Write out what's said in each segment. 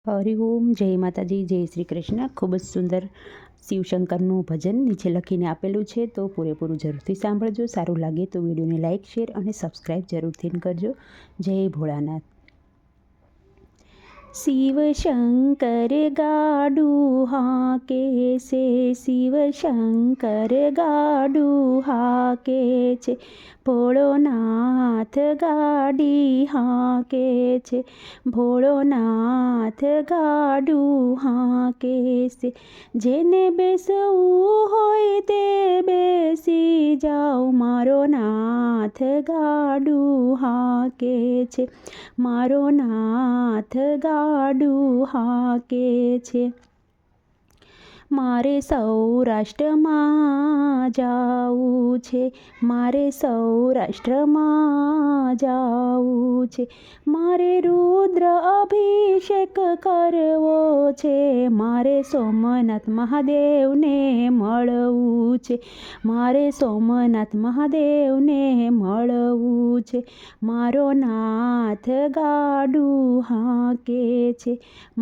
હરિઓમ, જય માતાજી, જય શ્રી કૃષ્ણ. ખૂબ જ સુંદર શિવશંકરનું ભજન નીચે લખીને આપેલું છે, તો પૂરેપૂરું જરૂરથી સાંભળજો. સારું લાગે તો વિડીયોને લાઇક, શેર અને સબસ્ક્રાઈબ જરૂરથી કરજો. જય ભોળાનાથ. શિવ શંકર ગાડું હાકે છે, શિવ શંકર ગાડું હાકે છે, ભોળોનાથ ગાડી હાકે છે, ભોળોનાથ ગાડું હાકે છે. જેને બેસવું હોય તે બેસી જાઓ, મારો નાથ ગાડું હાકે છે, મારો નાથ ગાડું હાકે છે. મારે સૌરાષ્ટ્રમાં જાવું છે, મારે સૌરાષ્ટ્રમાં જાવું છે, મારે રુદ્ર અભિષેક કરવો છે, મારે સોમનાથ મહાદેવને મળવું છે, મારે સોમનાથ મહાદેવને મળવું છે. મારો નાથ ગાડું હાકે છે,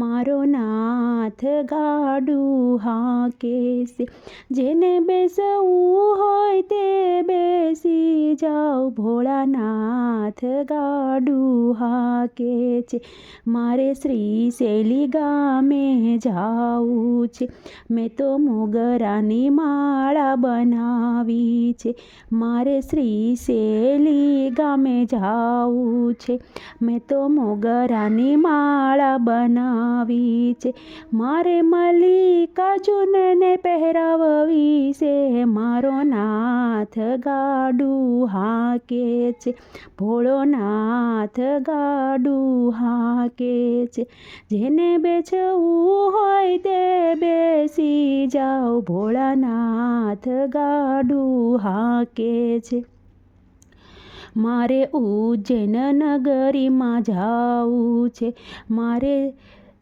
મારો નાથ ગાડું હાકે છે. જેને બેસવું હોય તે બેસી જાઓ, ભોળાનાથ ગાડું હાકે છે. મારે શ્રી શૈલી ગામે જાવું છે, મેં તો મોગરાની માળા બનાવી છે, મારે શ્રી શૈલી ગામે જાવું છે, મેં તો મોગરાની માળા બનાવી છે. મારે મલ્લિકાર્જુનને પહેરાવવી છે, મારો નાથ ગાડું હાકે છે, ભોળોનાથ ગાડું હાકે છે. જેને બેસવું હોય તે બેસી જાઓ, ભોળાનાથ ગાડું હાકે છે. મારે ઉજ્જૈન નગરીમાં જાવું છે, મારે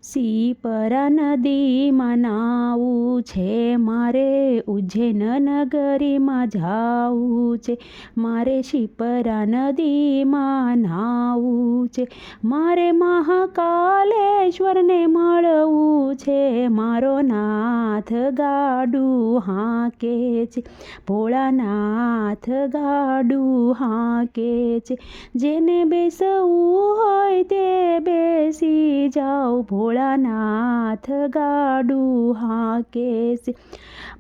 શિપ્રા નદીમાં નાવું છે, મારે ઉજ્જૈન નગરીમાં જાવું છે, મારે શિપ્રા નદીમાં નાવું છે, મારે મહાકાલેશ્વરને મળવું છે, મારો નાથ ગાડું હાકે છે, ભોળાનાથ ગાડું હાકે છે. જેને બેસવું હોય તે બેસી જાઓ, ભોળાનાથ ગાડું હાકે છે.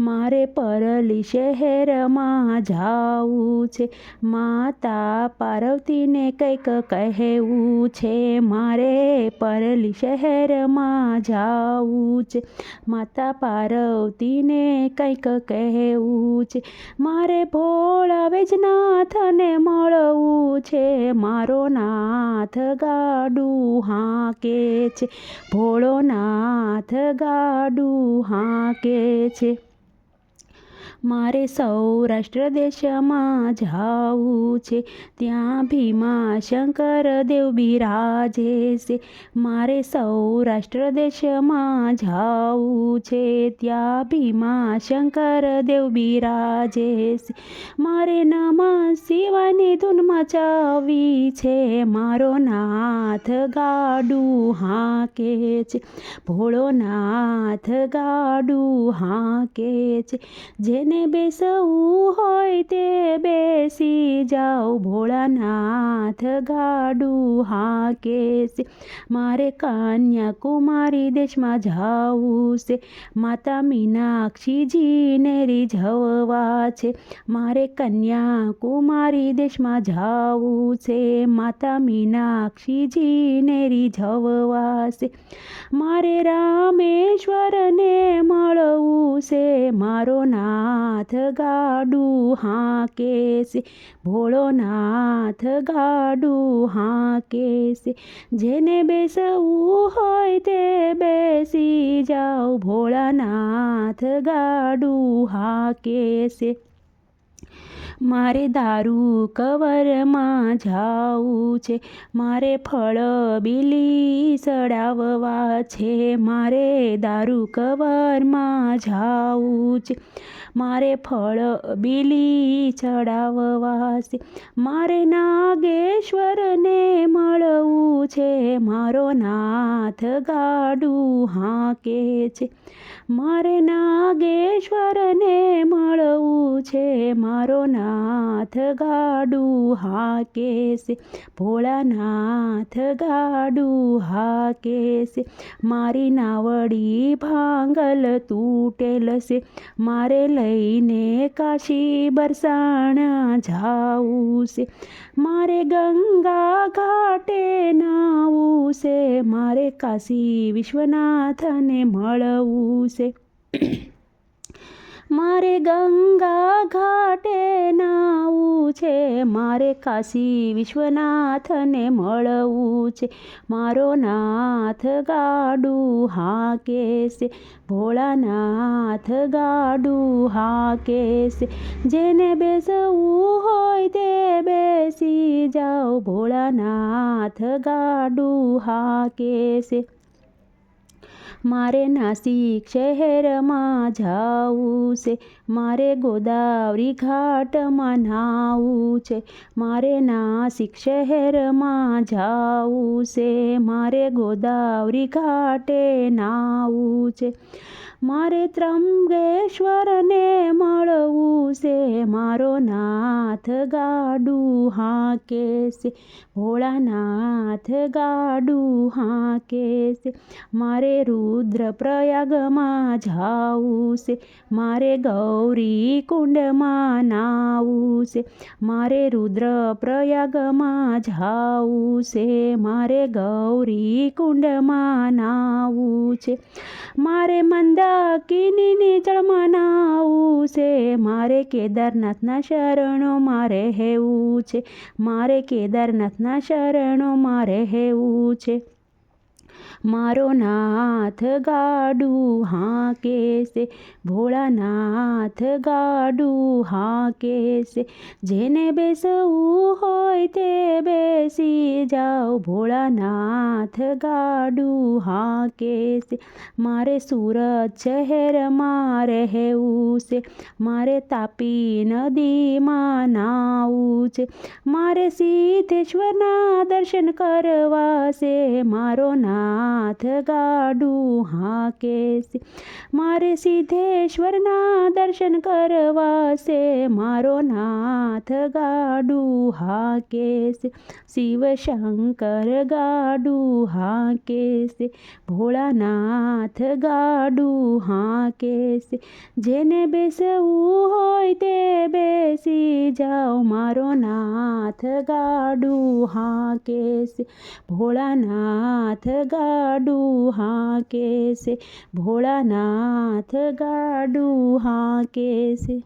મારે પરલી શહેરમાં જાવું છે, માતા પાર્વતીને કંઈક કહેવું છે, મારે પરલી શહેરમાં જાવું છે, માતા પાર્વતીને કંઈક કહેવું છે, મારે ભોળા વૈજનાથને મળવું છે, મારો નાથ ગાડું હાકે છે, ભોળોનાથ ગાડું હાકે છે. મારે સૌરાષ્ટ્ર દેશમાં જાવું છે, ત્યાં ભીમા શંકર દેવ બિરાજે છે, મારે સૌરાષ્ટ્ર દેશમાં જાવું છે, ત્યાં ભીમા શંકર દેવ બિરાજે છે. મારે નમઃ શિવાયની ધૂન મચાવવી છે, મારો નાથ ગાડું હાકે છે, ભોળોનાથ ગાડું હાકે છે. જેને બેસવું હોય તે બેસી જાઓ, ભોળાનાથ ગાડું હાકે છે. મારે કન્યાકુમારી દેશમાં જાવું છે, માતા મીનાક્ષીજીને રીઝવવા છે, મારે કન્યાકુમારી દેશમાં જાવું છે, માતા મીનાક્ષીજીને રીઝવવા છે. મારે રામેશ્વરને મળવું છે, મારો નાથ ગાડું હાકે છે, ભોળોનાથ ગાડું હાકે છે. જેને બેસવું હોય તે બેસી જાઓ, ભોળાનાથ ગાડું હાકે છે. મારે દારૂ કવરમાં જાવું છે, મારે ફળ બીલી ચડાવવા છે, મારે દારૂ કવરમાં જાવું છે, મારે ફળ બીલી ચડાવવા છે, મારે નાગેશ્વરને મળવું છે, મારો નાથ ગાડું હાંકે છે, મારે નાગેશ્વરને મળવું છે, મારો નાથ ગાડું હાંકે છે, ભોળાનાથ ગાડું હાંકે છે, મારી નાવડી ભાંગલ તૂટેલ છે, મારે લઈને કાશી બરસાણા જાવું છે, મારે ગંગા ઘાટે નાવું છે, મારે કાશી વિશ્વનાથને મળવું છે, મારે ગંગા ઘાટે નાવું છે, મારે કાશી વિશ્વનાથને મળવું છે, મારો નાથ ગાડું હાંકે છે, ભોળાનાથ ગાડું હાંકે છે, જેને બેસવું હોય તે બેસી જાઓ, ભોળાનાથ ગાડું હાંકે છે, મારે નાસિક શહેરમાં જાવું છે, મારે ગોદાવરી ઘાટમાં નાવું છે, મારે નાસિક શહેરમાં જાવું છે, મારે ગોદાવરી ઘાટે નાવું છે, મારે ત્રંબકેશ્વરને મળવું છે, મારો નાથ ગાડું હાંકે છે, ભોળાનાથ ગાડું હાંકે છે, મારે રુદ્રપ્રયાગમાં જાવું છે, મારે ગૌરી કુંડમાં નાવું છે, મારે રુદ્રપ્રયાગમાં જાવું છે, મારે ગૌરી કુંડમાં નાવું છે, મારે મંદાકિનીની જળમાં નાવું છે, મારે કેદારનાથના શરણોમાં રહેવું છે, મારે કેદારનાથના શરણોમાં રહેવું છે, મારો નાથ ગાડું હાંકે છે, ભોળાનાથ ગાડું હાંકે છે, જેને બેસવું હોય તે બેસી જાઓ, ભોળાનાથ ગાડું હાંકે છે, મારે સુરત શહેરમાં રહેવું છે, મારે તાપી નદીમાં નાવું છે, મારે સિદ્ધેશ્વરના દર્શન કરવા છે, મારો નાથ ગાડું હાંકે છે, મારે સિદ્ધેશ્વરના દર્શન કરવા છે, મારો નાથ ગાડું હાંકે છે, શિવશંકર ગાડું હાંકે છે, ભોળાનાથ ગાડું હાંકે છે, જેને બેસવું હોય તે બેસી જાઓ, મારો નાથ ગાડું હાંકે છે, ભોળાનાથ ગાડું હાંકે છે, ભોળાનાથ ગાડું હાંકે છે.